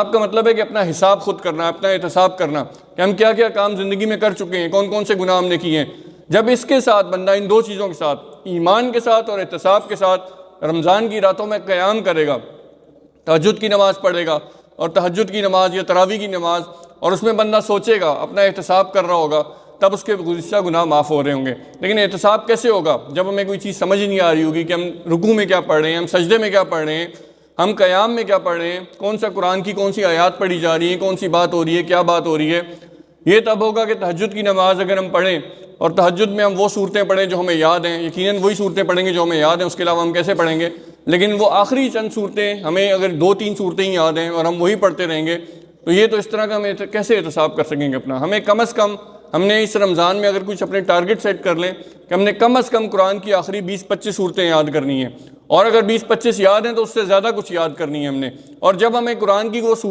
آپ کا مطلب ہے کہ اپنا حساب خود کرنا، اپنا احتساب کرنا کہ ہم کیا کیا کام زندگی میں کر چکے ہیں، کون کون سے گناہ ہم نے کیے ہیں۔ جب اس کے ساتھ بندہ ان دو چیزوں کے ساتھ، ایمان کے ساتھ اور احتساب کے ساتھ، رمضان کی راتوں میں قیام کرے گا، تہجد کی نماز پڑھے گا، اور تہجد کی نماز یا تراویح کی نماز، اور اس میں بندہ سوچے گا، اپنا احتساب کر رہا ہوگا، تب اس کے گزشتہ گناہ معاف ہو رہے ہوں گے۔ لیکن احتساب کیسے ہوگا؟ جب ہمیں کوئی چیز سمجھ نہیں آ رہی ہوگی کہ ہم رکوع میں کیا پڑھ رہے ہیں، ہم سجدے میں کیا پڑھ رہے ہیں، ہم قیام میں کیا پڑھ رہے ہیں، کون سا قرآن کی کون سی آیات پڑھی جا رہی ہیں، کون سی بات ہو رہی ہے، کیا بات ہو رہی ہے۔ یہ تب ہوگا کہ تہجد کی نماز اگر ہم پڑھیں اور تہجد میں ہم وہ صورتیں پڑھیں جو ہمیں یاد ہیں، یقیناً وہی صورتیں پڑھیں گے جو ہمیں یاد ہیں، اس کے علاوہ ہم کیسے پڑھیں گے؟ لیکن وہ آخری چند صورتیں ہمیں اگر 2-3 صورتیں ہی یاد ہیں اور ہم وہی پڑھتے رہیں گے، تو یہ تو اس طرح کا ہم کیسے احتساب کر سکیں گے اپنا؟ ہمیں کم از کم، ہم نے اس رمضان میں اگر کچھ اپنے ٹارگٹ سیٹ کر لیں کہ ہم نے کم از کم قرآن کی آخری 20-25 صورتیں یاد کرنی ہیں، اور اگر 20-25 یاد ہیں تو اس سے زیادہ کچھ یاد کرنی ہے ہم نے۔ اور جب ہمیں قرآن کی وہ صورت